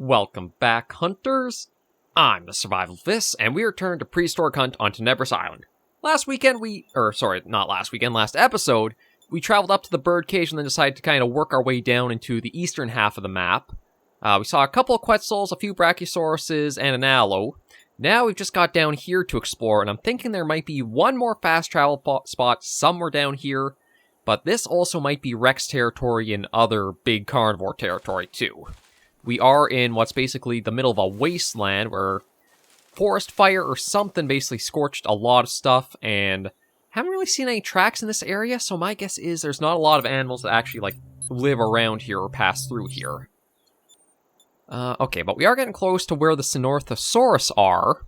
Welcome back, hunters. I'm the SurvivalVis, and we returned to Prehistoric Hunt on Tenebris Island. Last episode, we traveled up to the birdcage and then decided to kind of work our way down into the eastern half of the map. We saw a couple of Quetzals, a few Brachiosauruses, and an Aloe. Now we've just got down here to explore, and I'm thinking there might be one more fast travel spot somewhere down here, but this also might be Rex territory and other big carnivore territory too. We are in what's basically the middle of a wasteland where forest fire or something basically scorched a lot of stuff, and haven't really seen any tracks in this area, so my guess is there's not a lot of animals that actually, live around here or pass through here. Okay, but we are getting close to where the Sinornithosaurus are,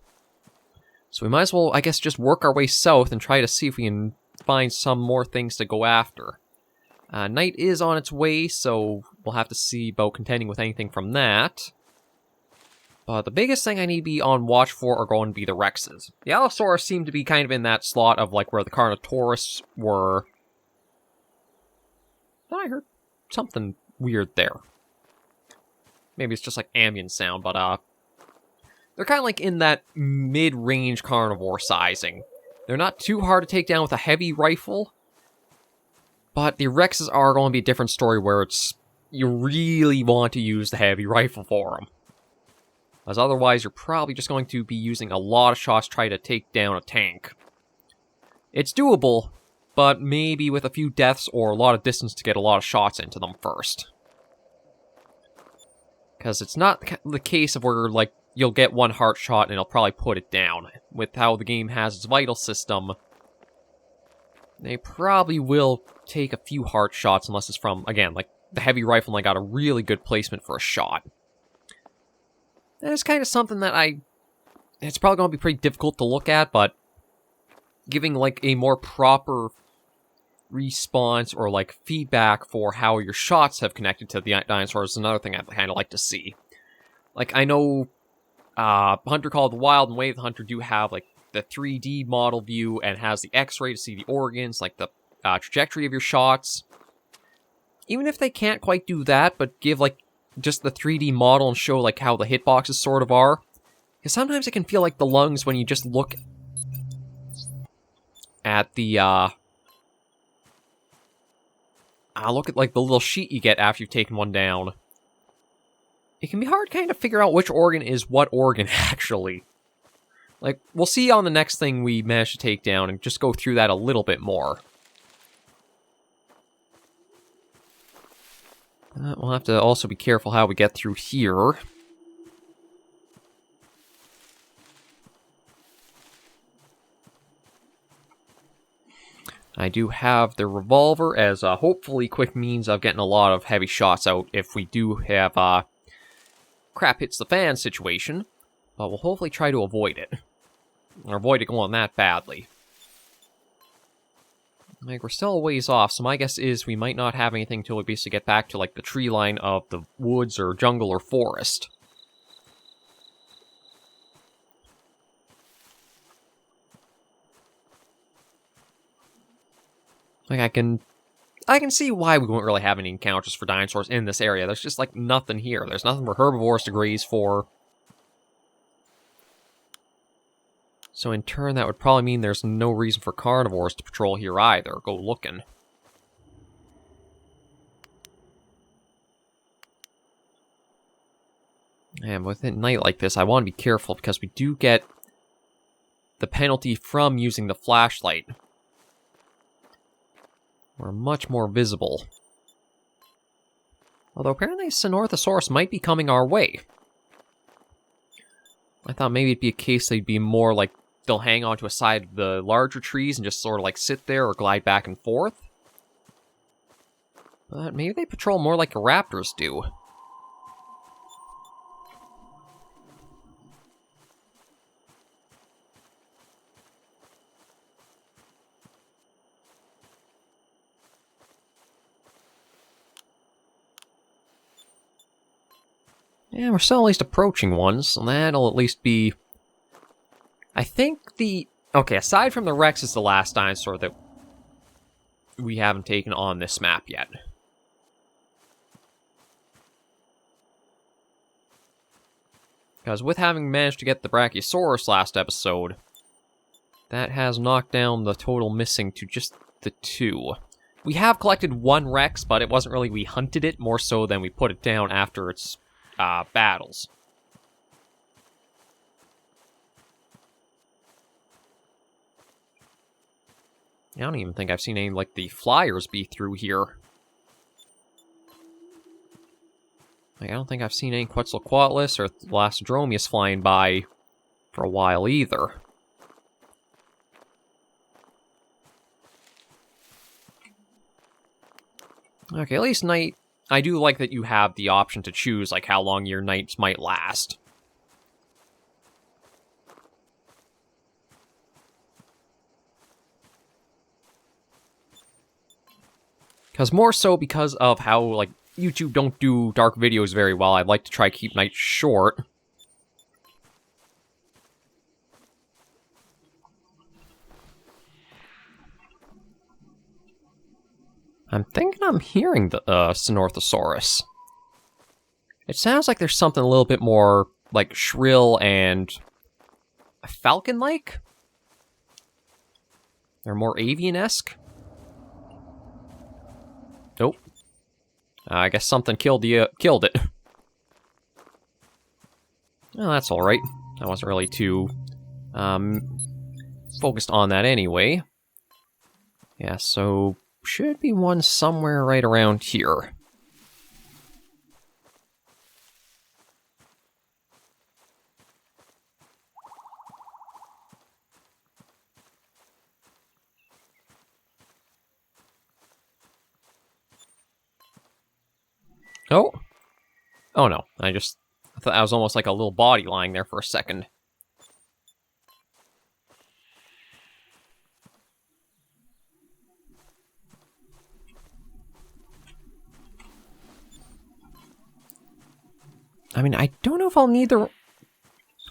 so we might as well, I guess, just work our way south and try to see if we can find some more things to go after. Night is on its way, so we'll have to see about contending with anything from that. But the biggest thing I need to be on watch for are going to be the Rexes. The Allosaurus seem to be kind of in that slot of, where the Carnotaurus were. I heard something weird there. Maybe it's just, ambient sound, but, they're kind of, in that mid-range carnivore sizing. They're not too hard to take down with a heavy rifle, but the Rexes are going to be a different story where you really want to use the heavy rifle for them. As otherwise, you're probably just going to be using a lot of shots to try to take down a tank. It's doable, but maybe with a few deaths or a lot of distance to get a lot of shots into them first. Because it's not the case of where, you'll get one heart shot and it'll probably put it down. With how the game has its vital system, they probably will take a few heart shots unless it's from, again, the heavy rifle and I got a really good placement for a shot. That is kind of something that it's probably going to be pretty difficult to look at, but giving, a more proper response or, feedback for how your shots have connected to the dinosaurs is another thing I'd kind of like to see. I know Hunter Call of the Wild and Wave the Hunter do have, the 3D model view and has the X-ray to see the organs, the trajectory of your shots. Even if they can't quite do that, but give, just the 3D model and show, how the hitboxes sort of are. Because sometimes it can feel like the lungs when you just look at the, look at, the little sheet you get after you've taken one down. It can be hard kind of figure out which organ is what organ, actually. We'll see on the next thing we manage to take down and just go through that a little bit more. We'll have to also be careful how we get through here. I do have the revolver as a hopefully quick means of getting a lot of heavy shots out if we do have a crap hits the fan situation, but we'll hopefully try to avoid it. Or avoid it going that badly. We're still a ways off, so my guess is we might not have anything until we basically get back to, the tree line of the woods or jungle or forest. I can see why we won't really have any encounters for dinosaurs in this area. There's just, nothing here. There's nothing for herbivores to graze for. So in turn, that would probably mean there's no reason for carnivores to patrol here either. Go looking. And with a night like this, I want to be careful because we do get the penalty from using the flashlight. We're much more visible. Although apparently Sinornithosaurus might be coming our way. I thought maybe it'd be a case they'd be more they'll hang onto a side of the larger trees and just sort of sit there or glide back and forth. But maybe they patrol more like raptors do. Yeah, we're still at least approaching one, so that'll at least be... I think okay, aside from the Rex is the last dinosaur that we haven't taken on this map yet. Because with having managed to get the Brachiosaurus last episode, that has knocked down the total missing to just the 2. We have collected 1 Rex, but it wasn't really we hunted it, more so than we put it down after its battles. I don't even think I've seen any, like, the flyers be through here. Like, I don't think I've seen any Quetzalcoatlus or Lastodromius flying by for a while either. Okay, at least night... I do like that you have the option to choose, like, how long your nights might last. Because more so because of how, like, YouTube don't do dark videos very well, I'd like to try to keep nights short. I'm thinking I'm hearing the Sinornithosaurus. It sounds like there's something a little bit more, like, shrill and falcon-like? They're more avian-esque? Nope. I guess something killed it. Well, that's alright. I wasn't really too focused on that anyway. Yeah, so should be one somewhere right around here. Oh! Oh no, I thought that was almost like a little body lying there for a second. I mean, I don't know if I'll need the...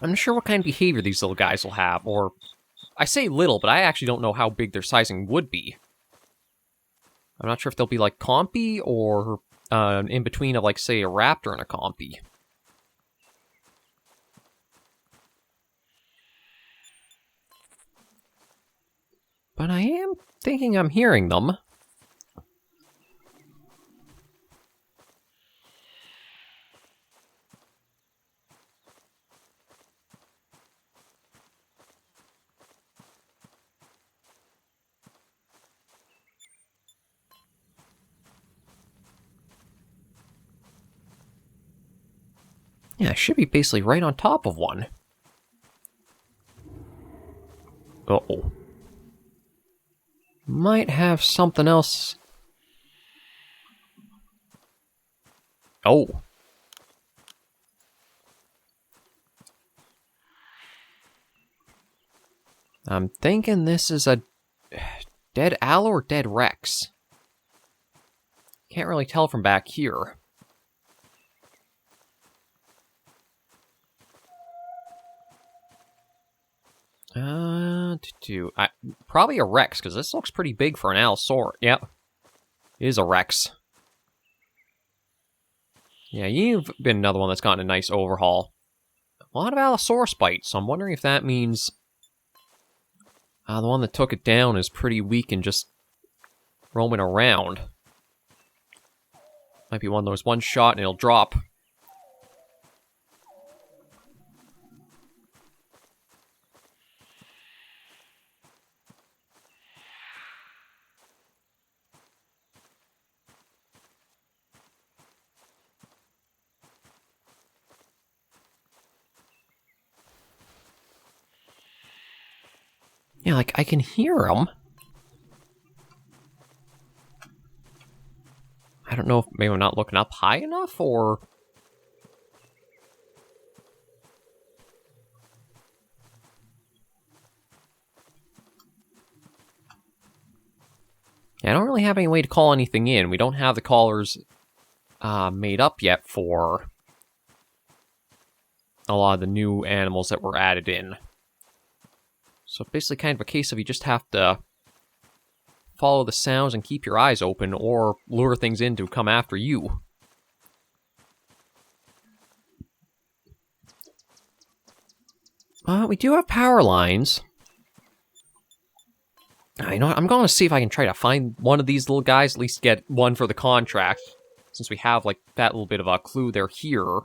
I'm not sure what kind of behavior these little guys will have, or... I say little, but I actually don't know how big their sizing would be. I'm not sure if they'll be like Compy, or in between of, like, say, a raptor and a Compy. But I am thinking I'm hearing them. Yeah, I should be basically right on top of one. Uh-oh. Might have something else. Oh. I'm thinking this is a dead Allo or dead Rex. Can't really tell from back here. Probably a Rex, because this looks pretty big for an Allosaurus. Yep. It is a Rex. Yeah, you've been another one that's gotten a nice overhaul. A lot of Allosaurus bites, so I'm wondering if that means... the one that took it down is pretty weak and just roaming around. Might be one of those one shot and it'll drop. Yeah, like, I can hear them. I don't know if maybe I'm not looking up high enough, or... Yeah, I don't really have any way to call anything in. We don't have the callers made up yet for a lot of the new animals that were added in. So basically kind of a case of you just have to follow the sounds and keep your eyes open, or lure things in to come after you. We do have power lines. You know what? I'm going to see if I can try to find one of these little guys, at least get one for the contract, since we have, like, that little bit of a clue they're here.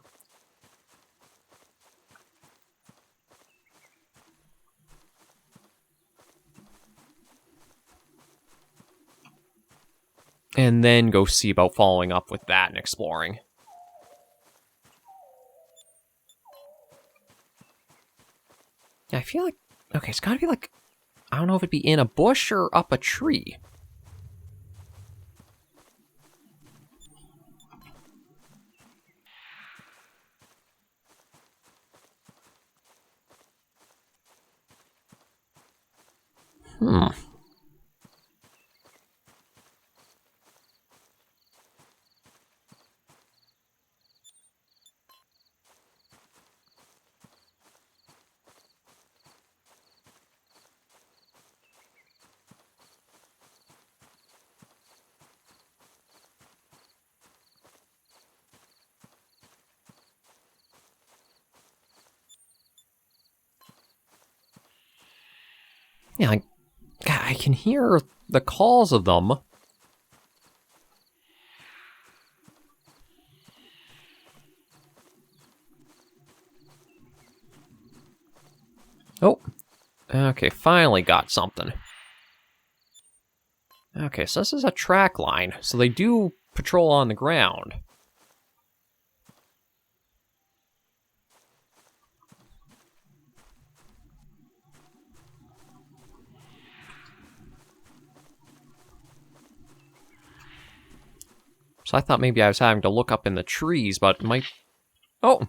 And then go see about following up with that and exploring. Yeah, I feel like... Okay, it's gotta be like... I don't know if it'd be in a bush or up a tree. Yeah, I can hear the calls of them. Oh. Okay, finally got something. Okay, so this is a track line. So they do patrol on the ground. So I thought maybe I was having to look up in the trees, but it might... Oh!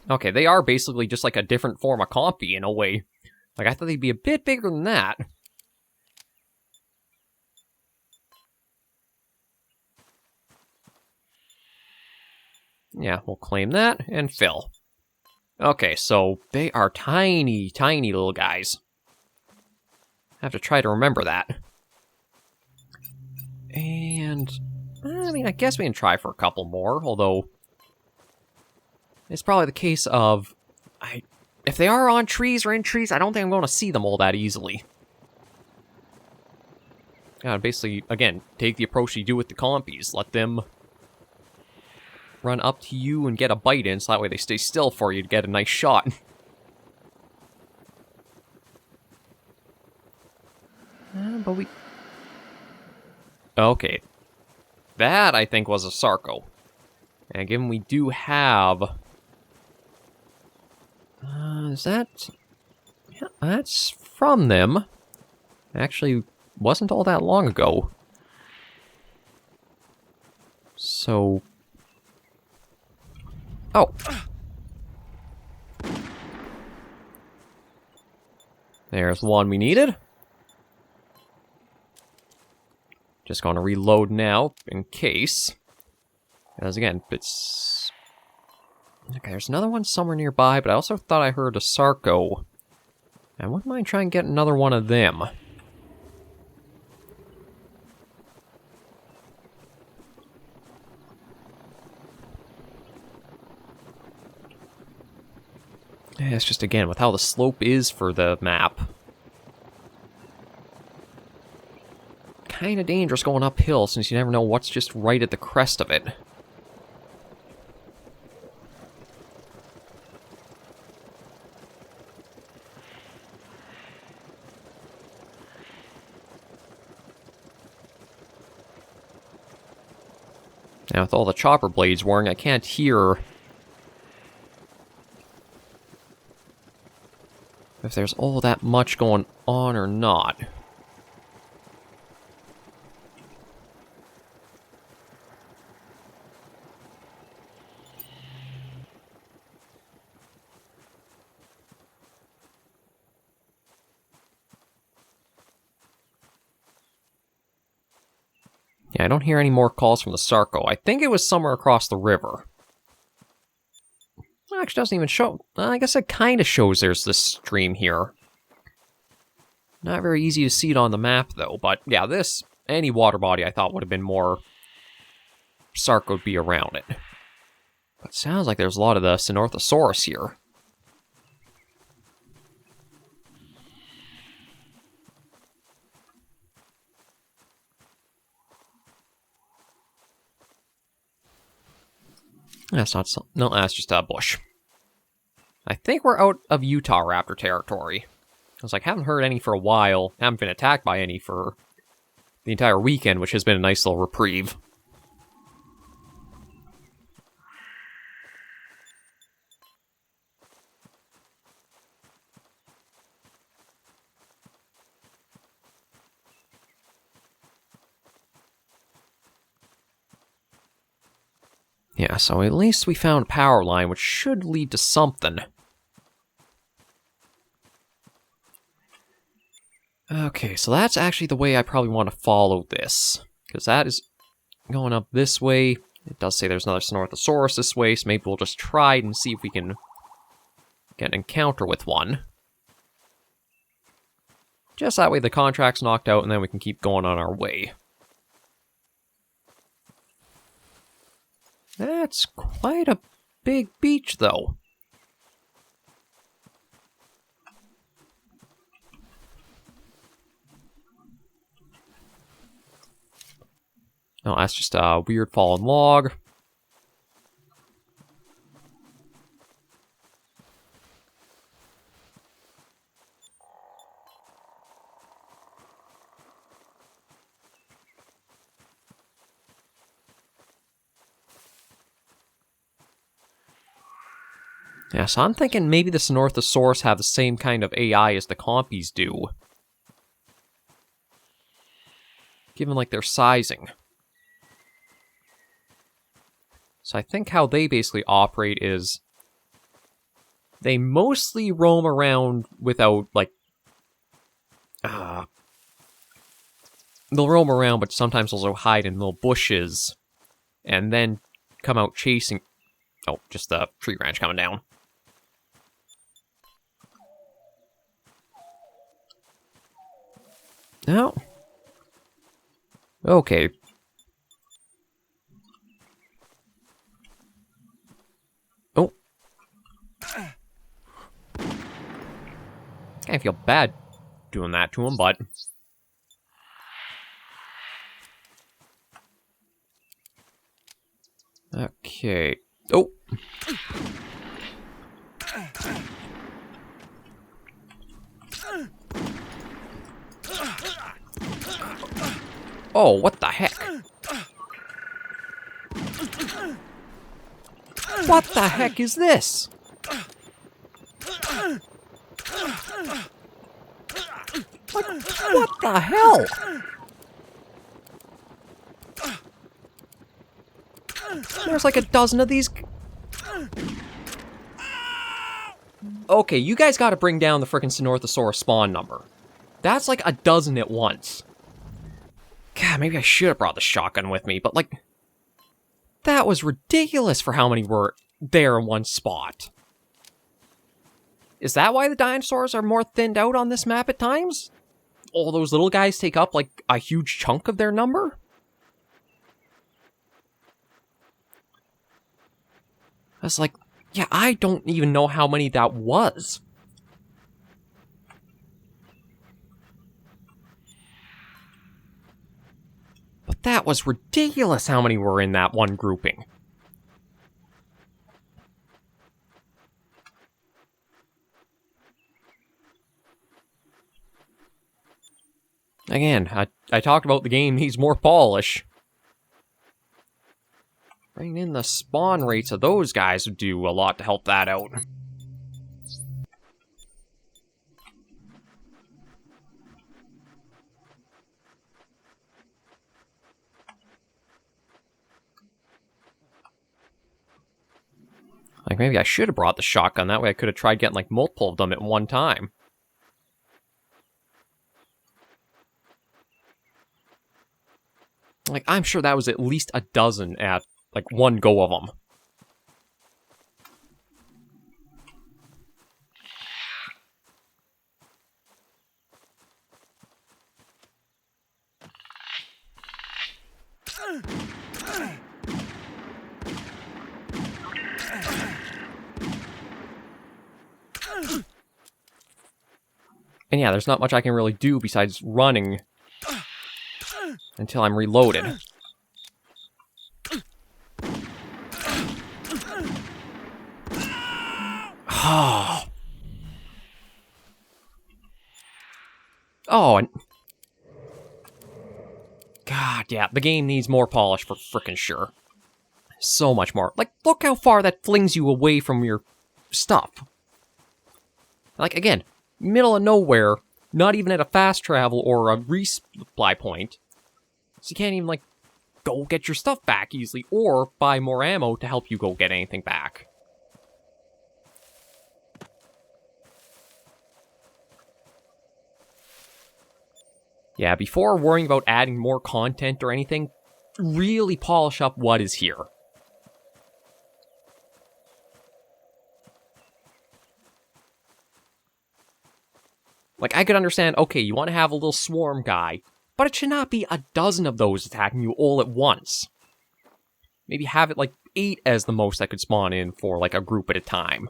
Okay, they are basically just like a different form of Compy in a way. Like, I thought they'd be a bit bigger than that. Yeah, we'll claim that and fill. Okay, so they are tiny, tiny little guys. I have to try to remember that. And... I mean, I guess we can try for a couple more, although... It's probably the case of... If they are on trees or in trees, I don't think I'm going to see them all that easily. Gotta basically, again, take the approach you do with the Compies. Let them run up to you and get a bite in, so that way they stay still for you to get a nice shot. But we... Okay. That, I think, was a Sarco. And given we do have... is that... Yeah, that's from them. Actually, wasn't all that long ago. So... Oh! There's the one we needed. Just going to reload now, in case. As again, it's... Okay, there's another one somewhere nearby, but I also thought I heard a Sarco. I wouldn't mind trying to get another one of them. Yeah, it's just, again, with how the slope is for the map. Kind of dangerous going uphill, since you never know what's just right at the crest of it. Now, with all the chopper blades whirring, I can't hear if there's all that much going on or not. Yeah, I don't hear any more calls from the Sarco. I think it was somewhere across the river. It actually doesn't even show... I guess it kind of shows there's this stream here. Not very easy to see it on the map, though. But, yeah, this... Any water body I thought would have been more... Sarco would be around it. But sounds like there's a lot of the Sinornithosaurus here. That's not some... No, that's just a bush. I think we're out of Utah raptor territory. I was like, haven't heard any for a while. Haven't been attacked by any for the entire weekend, which has been a nice little reprieve. Yeah, so at least we found a power line, which should lead to something. Okay, so that's actually the way I probably want to follow this. Because that is going up this way. It does say there's another Sinornithosaurus this way, so maybe we'll just try it and see if we can get an encounter with one. Just that way the contract's knocked out, and then we can keep going on our way. That's quite a big beach, though. No, that's just a weird fallen log. Yeah, so I'm thinking maybe the Sinornithosaurus have the same kind of AI as the Compies do. Given, like, their sizing. So I think how they basically operate is... they mostly roam around without, like... they'll roam around, but sometimes also hide in little bushes. And then come out chasing... Oh, just the tree branch coming down. No. Okay. Oh. I feel bad doing that to him, but... Okay. Oh. Oh, what the heck? What the heck is this? What the hell? There's like a dozen of these. Okay, you guys gotta bring down the frickin' Sinornithosaurus spawn number. That's like a dozen at once. God, maybe I should have brought the shotgun with me, but like... that was ridiculous for how many were there in one spot. Is that why the dinosaurs are more thinned out on this map at times? All those little guys take up like a huge chunk of their number? I was like, yeah, I don't even know how many that was. But that was ridiculous how many were in that one grouping. Again, I talked about the game needs more polish. Bringing in the spawn rates of those guys would do a lot to help that out. Like, maybe I should have brought the shotgun. That way I could have tried getting, like, multiple of them at one time. Like, I'm sure that was at least a dozen at, like, one go of them. And yeah, there's not much I can really do besides running until I'm reloaded. Oh, and... God, yeah, the game needs more polish for frickin' sure. So much more. Like, look how far that flings you away from your stuff. Like, again, middle of nowhere, not even at a fast travel or a resupply point. So you can't even, like, go get your stuff back easily, or buy more ammo to help you go get anything back. Yeah, before worrying about adding more content or anything, really polish up what is here. Like, I could understand, okay, you want to have a little swarm guy, but it should not be a dozen of those attacking you all at once. Maybe have it, like, 8 as the most that could spawn in for, like, a group at a time.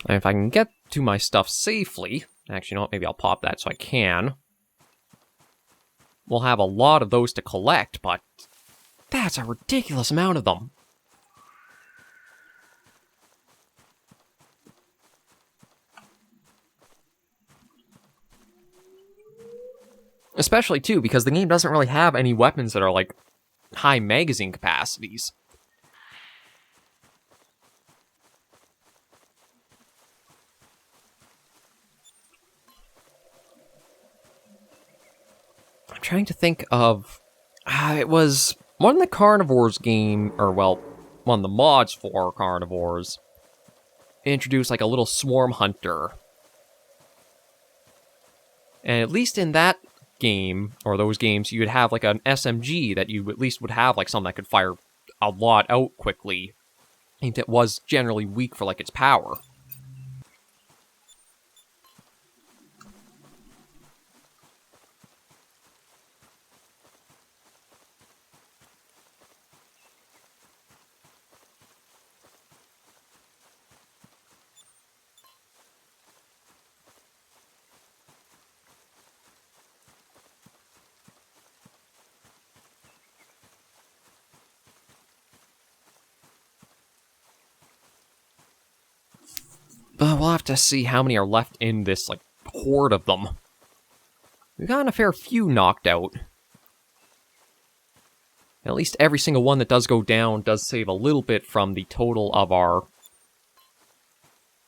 And if I can get to my stuff safely... Actually, you know what? Maybe I'll pop that so I can. We'll have a lot of those to collect, but... That's a ridiculous amount of them. Especially, too, because the game doesn't really have any weapons that are, like, high magazine capacities. I'm trying to think of... it was one of the Carnivores game, or, well, one of the mods for Carnivores, introduced, like, a little swarm hunter. And at least in that game, or those games, you'd have, like, an SMG that you at least would have, like, something that could fire a lot out quickly. And it was generally weak for, like, its power. But we'll have to see how many are left in this, like, horde of them. We've gotten a fair few knocked out. At least every single one that does go down does save a little bit from the total of our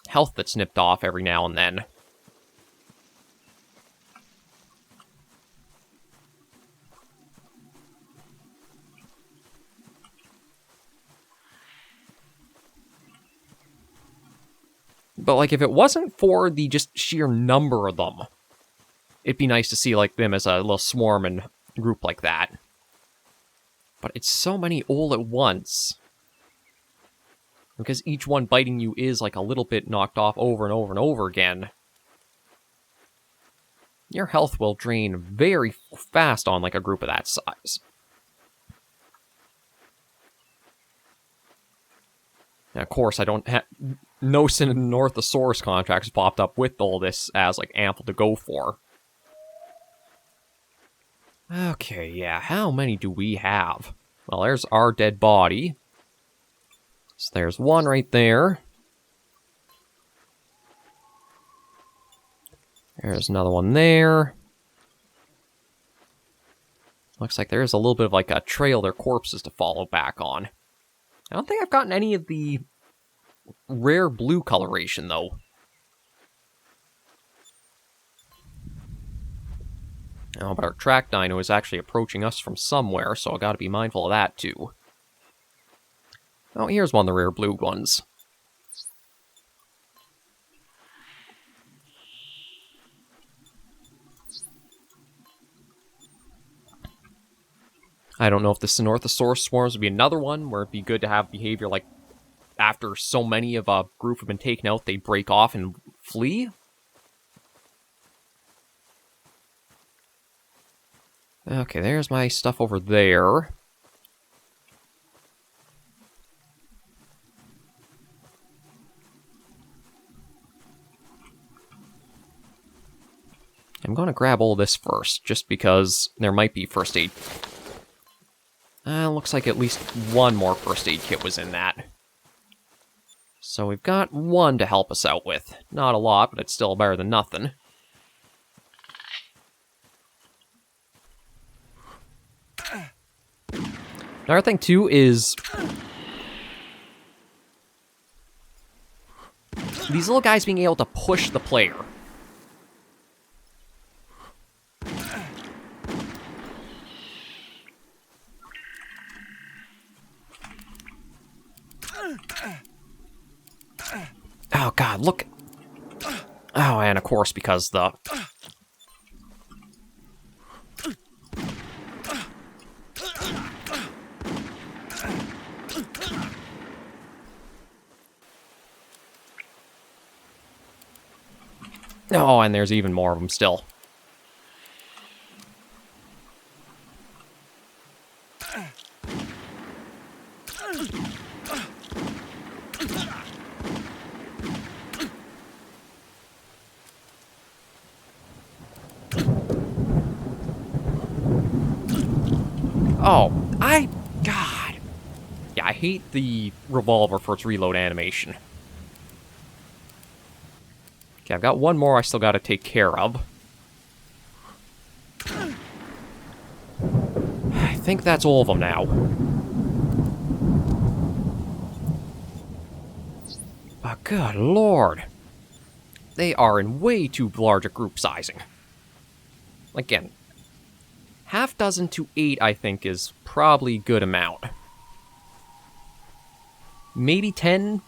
health that's snipped off every now and then. But, like, if it wasn't for the just sheer number of them, it'd be nice to see, like, them as a little swarm and group like that. But it's so many all at once. Because each one biting you is, like, a little bit knocked off over and over and over again. Your health will drain very fast on, like, a group of that size. Now, of course, I don't have... No Sinornithosaurus contracts popped up with all this as, like, ample to go for. Okay, yeah, how many do we have? Well, there's our dead body. So there's one right there. There's another one there. Looks like there's a little bit of, like, a trail of their corpses to follow back on. I don't think I've gotten any of the rare blue coloration, though. Oh, but our track dino is actually approaching us from somewhere, so I gotta be mindful of that, too. Oh, here's one of the rare blue ones. I don't know if the Sinornithosaurus swarms would be another one, where it'd be good to have behavior, like, after so many of a group have been taken out, they break off and flee. Okay, there's my stuff over there. I'm gonna grab all this first, just because there might be first aid. Looks like at least one more first aid kit was in that. So we've got one to help us out with. Not a lot, but it's still better than nothing. Another thing, too, is these little guys being able to push the player. Oh, God, look. Oh, and of course, because the... Oh, and there's even more of them still. Oh, God. Yeah, I hate the revolver for its reload animation. Okay, I've got one more I still got to take care of. I think that's all of them now. But good lord. They are in way too large a group sizing. Again, half dozen to 8, I think, is probably a good amount. Maybe 10,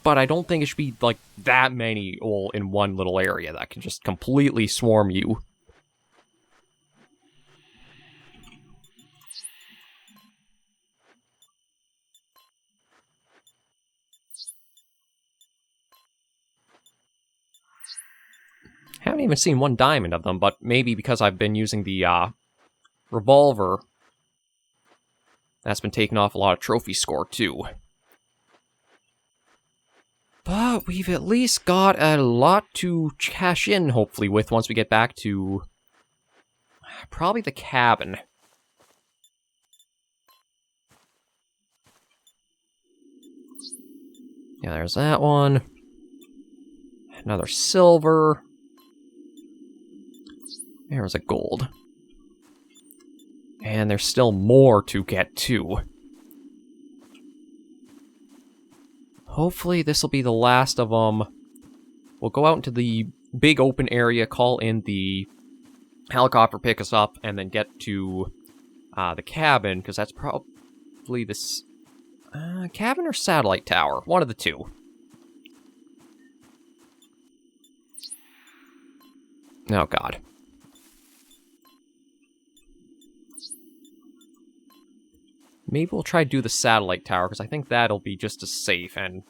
but I don't think it should be, like, that many all in one little area that can just completely swarm you. Haven't even seen one diamond of them, but maybe because I've been using the, revolver, that's been taking off a lot of trophy score, too. But we've at least got a lot to cash in, hopefully, with once we get back to probably the cabin. Yeah, there's that one. Another silver. There's a gold. And there's still more to get to. Hopefully this will be the last of them. We'll go out into the big open area, call in the helicopter, pick us up, and then get to the cabin, because that's probably this cabin or satellite tower. One of the two. Oh, God. Maybe we'll try to do the satellite tower, because I think that'll be just as safe, and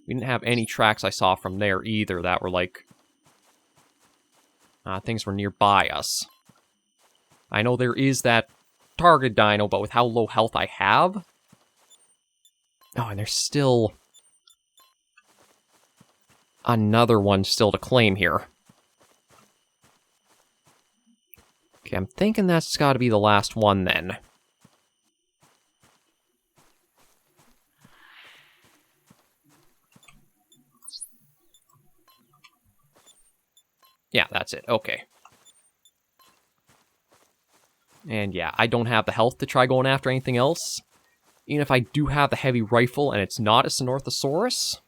we didn't have any tracks I saw from there either that were like... things were nearby us. I know there is that target dino, but with how low health I have... Oh, and there's still... another one still to claim here. Okay, I'm thinking that's got to be the last one then. Yeah, that's it. Okay. And yeah, I don't have the health to try going after anything else. Even if I do have the heavy rifle and it's not a Sinornithosaurus.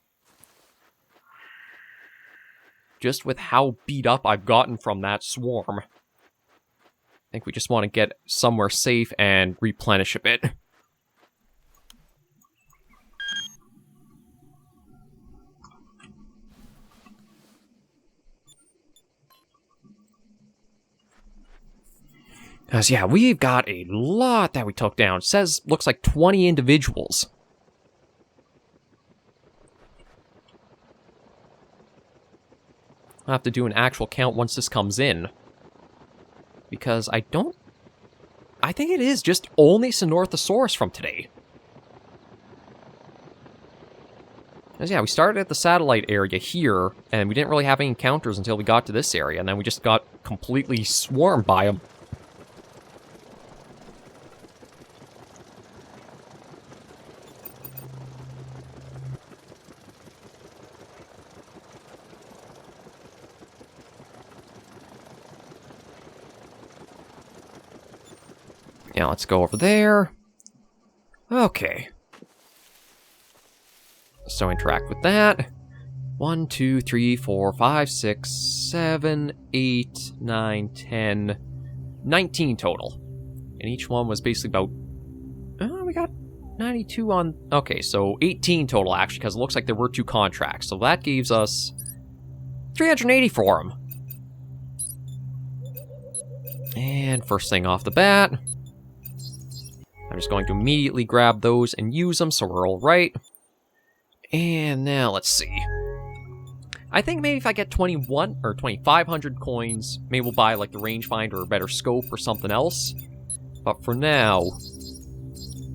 Just with how beat up I've gotten from that swarm. I think we just want to get somewhere safe and replenish a bit. Because, yeah, we've got a lot that we took down. It says, looks like 20 individuals. I'll have to do an actual count once this comes in. Because I think it is just only Sinornithosaurus from today. Because yeah, we started at the satellite area here, and we didn't really have any encounters until we got to this area, and then we just got completely swarmed by them. Yeah, let's go over there. Okay. So interact with that. 1, 2, 3, 4, 5, 6, 7, 8, 9, 10, 19 total. And each one was basically about... Oh, we got 92 on... Okay, so 18 total, actually, because it looks like there were 2 contracts. So that gives us 380 for them. And first thing off the bat... I'm just going to immediately grab those and use them, so we're all right. And now, let's see. I think maybe if I get 21 or 2,500 coins, maybe we'll buy like the rangefinder or a better scope or something else. But for now,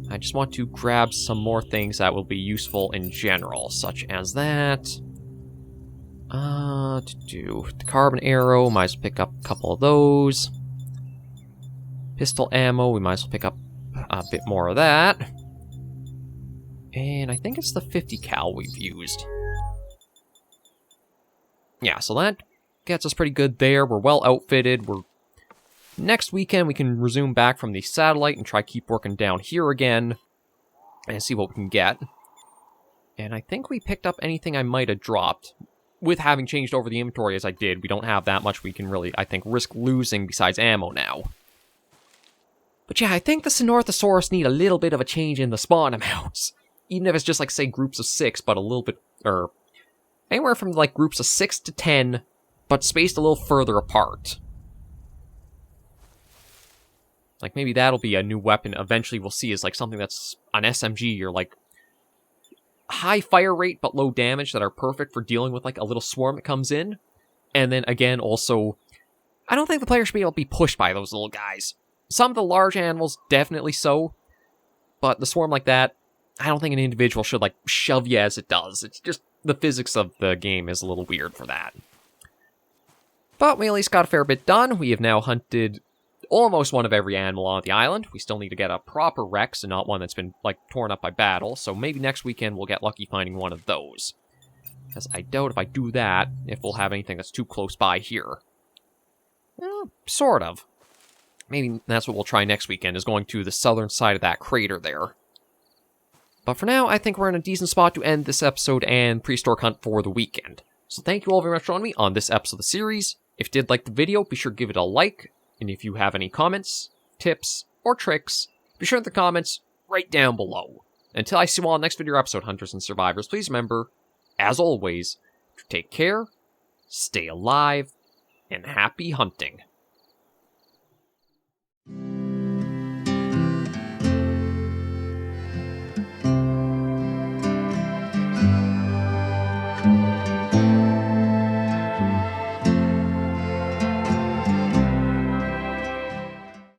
I just want to grab some more things that will be useful in general, such as that. To do the carbon arrow, might as well pick up a couple of those. Pistol ammo, we might as well pick up a bit more of that. And I think it's the 50 cal we've used. Yeah, so that gets us pretty good there. We're well outfitted. Next weekend, we can resume back from the satellite and try keep working down here again and see what we can get. And I think we picked up anything I might have dropped. With having changed over the inventory as I did, we don't have that much we can really, I think, risk losing besides ammo now. But yeah, I think the Sinornithosaurus need a little bit of a change in the spawn amounts. Even if it's just like, say, groups of 6, but a little bit, or anywhere from like groups of 6 to 10, but spaced a little further apart. Like maybe that'll be a new weapon eventually we'll see is like something that's an SMG or like high fire rate but low damage that are perfect for dealing with like a little swarm that comes in. And then again, also, I don't think the player should be able to be pushed by those little guys. Some of the large animals, definitely so. But the swarm like that, I don't think an individual should, like, shove you as it does. It's just, the physics of the game is a little weird for that. But we at least got a fair bit done. We have now hunted almost one of every animal on the island. We still need to get a proper Rex and not one that's been, like, torn up by battle. So maybe next weekend we'll get lucky finding one of those. Because I doubt if I do that, if we'll have anything that's too close by here. Well, sort of. Maybe that's what we'll try next weekend, is going to the southern side of that crater there. But for now, I think we're in a decent spot to end this episode and Prehistoric Hunt for the weekend. So thank you all very much for joining me on this episode of the series. If you did like the video, be sure to give it a like. And if you have any comments, tips, or tricks, be sure in the comments right down below. Until I see you all in the next video episode, Hunters and Survivors, please remember, as always, to take care, stay alive, and happy hunting.